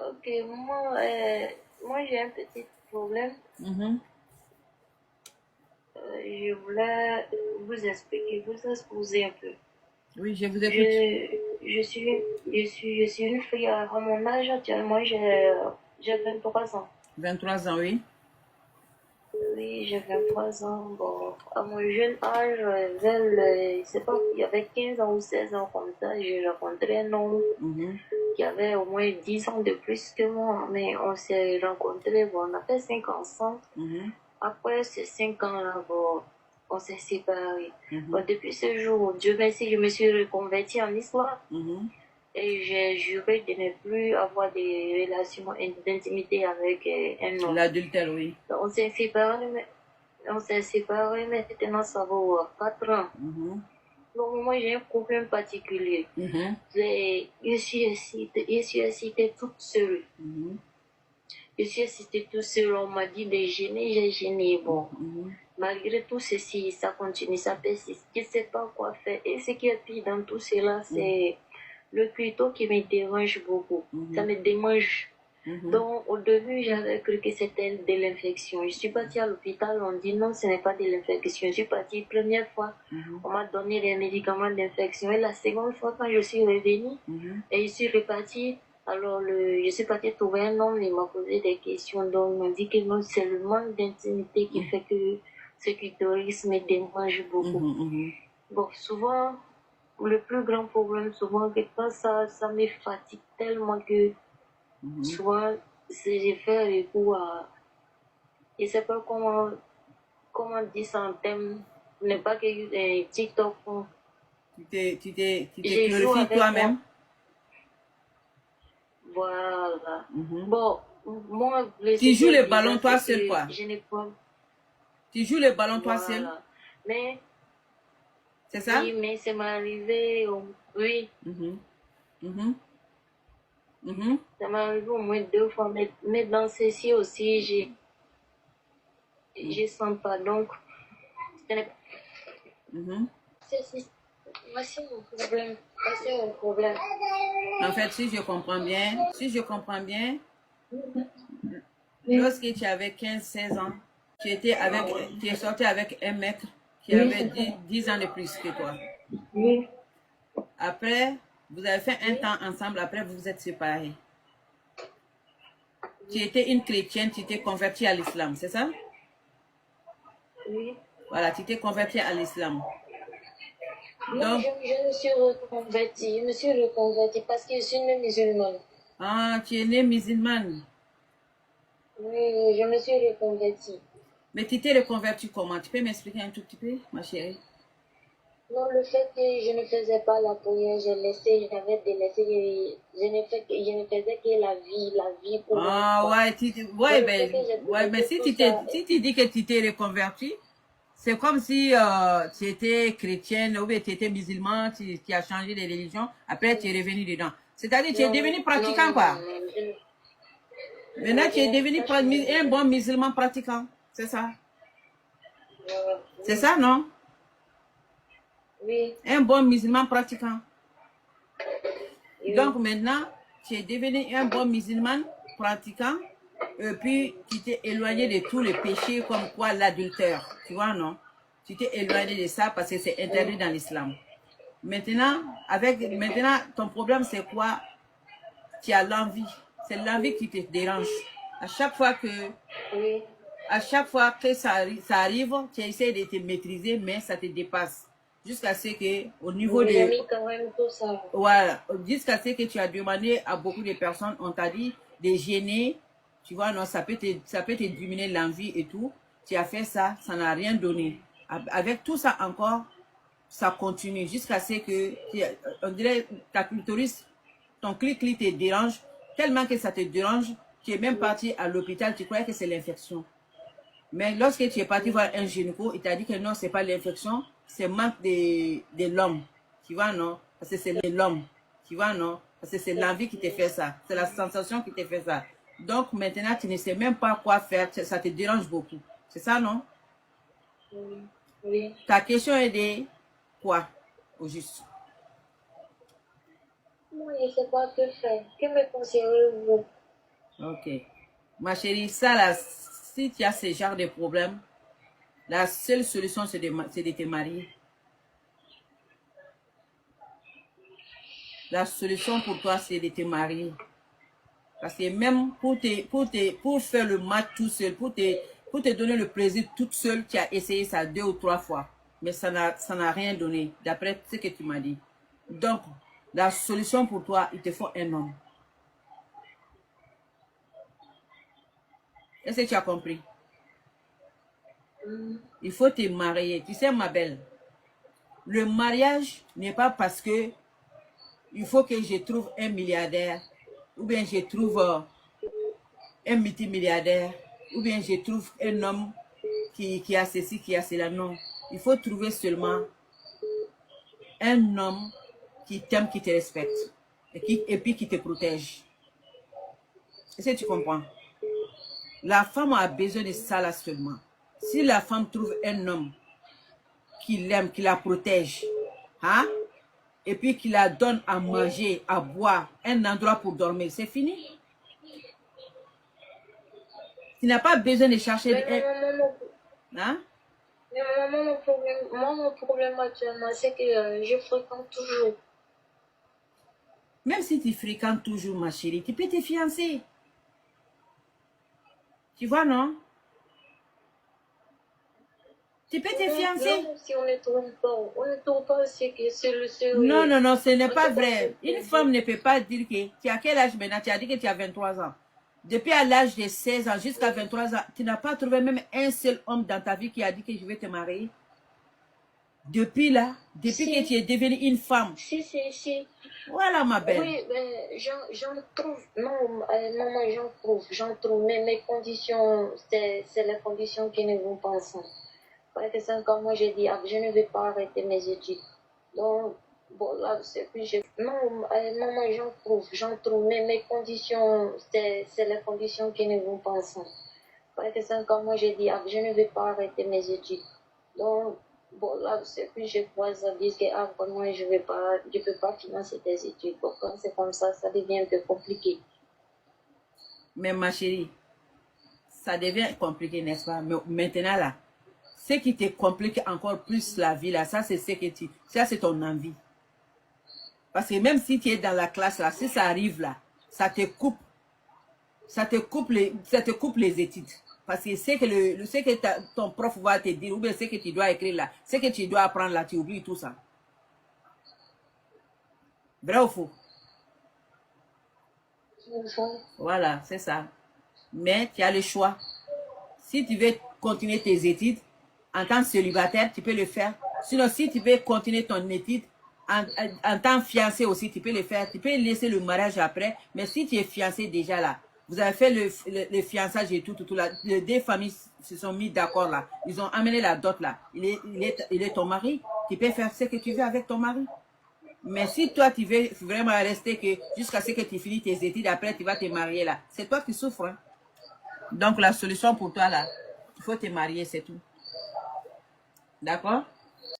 Ok, moi j'ai un petit problème. Je voulais vous expliquer, vous exposer un peu. Oui, je vous écoute. Je suis une fille à mon âge actuellement, j'ai 23 ans. 23 ans, oui. Oui, j'ai 23 ans. Bon, à mon jeune âge, je sais pas, il y avait 15 ans ou 16 ans comme ça, j'ai rencontré un homme qui avait au moins 10 ans de plus que moi, mais on s'est rencontrés, bon, on a fait 5 ans ensemble. Après ces 5 ans-là, bon, on s'est séparés. Bon, depuis ce jour, Dieu merci, je me suis reconvertie en islam. Et j'ai juré de ne plus avoir des relations d'intimité avec un homme. L'adultère, oui. On s'est séparés, maintenant ça vaut 4 ans. Donc moi j'ai un problème particulier. Je suis assistée toute seule. Je suis assistée toute seule, on m'a dit de gêner, j'ai gêné. Bon, malgré tout ceci, ça continue, ça persiste. Je ne sais pas quoi faire. Et ce qui est pire dans tout cela, c'est le clito qui me dérange beaucoup. Ça me démange. Donc, au début, j'avais cru que c'était de l'infection. Je suis partie à l'hôpital, on dit non, ce n'est pas de l'infection. Je suis partie première fois, on m'a donné des médicaments d'infection. Et la seconde fois, quand je suis revenue, et je suis repartie, alors je suis partie trouver un homme, il m'a posé des questions. Donc, il m'a dit que non, c'est le manque d'intimité qui fait que ce clitoris me dérange beaucoup. Bon, souvent, le plus grand problème, souvent, que quand ça me fatigue tellement que souvent, j'ai fait recours à. Je ne sais pas comment dire ça en termes. Ne pas que TikTok. Tu t'es purifié toi-même? Voilà. Bon, moi, tu joues le ballon toi seul, quoi? Je n'ai pas. Tu joues le ballon toi seul? Mais. C'est ça? Oui, mais ça m'est arrivé. Oui. Ça m'est arrivé au moins 2 fois. Mais dans ceci aussi, je sens pas. Donc, voici mon problème. Voici mon problème. En fait, si je comprends bien, lorsque tu avais 15-16 ans, tu es sorti avec un mec qui avait 10 ans de plus que toi. Après, vous avez fait un temps ensemble, après vous vous êtes séparés. Tu étais une chrétienne, tu t'es convertie à l'islam, c'est ça? Oui. Voilà, tu t'es convertie à l'islam. Donc, je me suis reconvertie parce que je suis née musulmane. Ah, tu es née musulmane. Oui, je me suis reconvertie. Mais tu t'es reconvertie comment? Tu peux m'expliquer un tout petit peu, ma chérie? Non, le fait que je ne faisais pas la prière, j'avais délaissé, je ne faisais que la vie pour moi. Ah ouais, mais si tu dis que tu t'es reconverti, c'est comme si tu étais chrétienne ou bien tu étais musulman, tu as changé de religion, après tu es revenu dedans. C'est-à-dire que tu es devenu pratiquant, quoi. Maintenant, tu es devenu un bon musulman pratiquant, c'est ça? C'est ça, non? Oui. Un bon musulman pratiquant. Donc maintenant, tu es devenu un bon musulman pratiquant, et puis tu t'es éloigné de tous les péchés comme quoi l'adultère, tu vois, non? Tu t'es éloigné de ça parce que c'est interdit dans l'islam. Maintenant, ton problème c'est quoi? Tu as l'envie. C'est l'envie qui te dérange. À chaque fois que ça arrive, tu essaies de te maîtriser, mais ça te dépasse. Jusqu'à ce que, au niveau voilà, jusqu'à ce que tu as demandé à beaucoup de personnes, on t'a dit de gêner, tu vois, non, ça peut te diminuer l'envie et tout. Tu as fait ça, ça n'a rien donné. Avec tout ça encore, ça continue jusqu'à ce que, on dirait, ton clic te dérange, tellement que ça te dérange, tu es même parti à l'hôpital, tu croyais que c'est l'infection. Mais lorsque tu es parti voir un gynéco, il t'a dit que non, c'est pas l'infection, c'est manque de l'homme. Tu vois, non? Parce que c'est l'homme. Tu vois, non? Parce que c'est l'envie qui te fait ça. C'est la sensation qui te fait ça. Donc maintenant, tu ne sais même pas quoi faire. Ça te dérange beaucoup. C'est ça, non? Oui. Ta question est de quoi, au juste? Moi, je ne sais pas que faire. Que me conseillez-vous? Ok. Ma chérie, ça là, si tu as ce genre de problème, la seule solution, c'est de te marier. La solution pour toi, c'est de te marier. Parce que même pour faire le match tout seul, pour te donner le plaisir toute seule, tu as essayé ça 2 ou 3 fois. Mais ça n'a rien donné, d'après ce que tu m'as dit. Donc, la solution pour toi, il te faut un homme. Est-ce que tu as compris? Il faut te marier. Tu sais, ma belle, le mariage n'est pas parce que il faut que je trouve un milliardaire, ou bien je trouve un multimilliardaire, ou bien je trouve un homme qui a ceci, qui a cela. Non, il faut trouver seulement un homme qui t'aime, qui te respecte, et puis qui te protège. Est-ce que tu comprends? La femme a besoin de ça là seulement. Si la femme trouve un homme qui l'aime, qui la protège, hein, et puis qui la donne à manger, à boire, un endroit pour dormir, c'est fini. Tu n'as pas besoin de chercher... Hein? Mais maman, mon problème actuellement, c'est que je fréquente toujours. Même si tu fréquentes toujours, ma chérie, tu peux te fiancer. Tu vois, non? Tu peux te fiancer. Non, si on ne trouve pas, c'est que c'est le seul... Non, non, non, ce n'est pas vrai. Une femme ne peut pas dire que... Tu as quel âge maintenant? Tu as dit que tu as 23 ans. Depuis à l'âge de 16 ans jusqu'à 23 ans, tu n'as pas trouvé même un seul homme dans ta vie qui a dit que je vais te marier. Depuis là, depuis que tu es devenue une femme. Si. Voilà, ma belle. Oui, j'en trouve. Non, maman, j'en trouve. Mais mes conditions, c'est les conditions qui ne vont pas ensemble. Par exemple, comme moi, j'ai dit, je ne vais pas arrêter mes études. Donc, bon, là, c'est plus... Non, maman, j'en trouve. Mais mes conditions, c'est les conditions qui ne vont pas ensemble. Par exemple, comme moi, j'ai dit, je ne vais pas arrêter mes études. Donc, bon, là, c'est plus je croise à dire que vraiment, je peux pas financer tes études. Bon, quand c'est comme ça devient un peu compliqué. Mais ma chérie, ça devient compliqué, n'est-ce pas? Mais maintenant là, ce qui te complique encore plus la vie là, ça c'est ça c'est ton envie. Parce que même si tu es dans la classe là, si ça arrive là, ça te coupe les études. Parce que c'est que ton prof va te dire, ou bien ce que tu dois écrire là, ce que tu dois apprendre là, tu oublies tout ça. Vrai ou faux? Voilà, c'est ça. Mais tu as le choix. Si tu veux continuer tes études, en tant que célibataire, tu peux le faire. Sinon, si tu veux continuer ton étude, en tant que fiancé aussi, tu peux le faire. Tu peux laisser le mariage après. Mais si tu es fiancé déjà là, vous avez fait le fiançage et tout là. Les deux familles se sont mis d'accord là. Ils ont amené la dot là. Il est ton mari. Tu peux faire ce que tu veux avec ton mari. Mais si toi, tu veux vraiment rester jusqu'à ce que tu finis tes études, après tu vas te marier là. C'est toi qui souffres. Hein? Donc la solution pour toi là, il faut te marier, c'est tout. D'accord?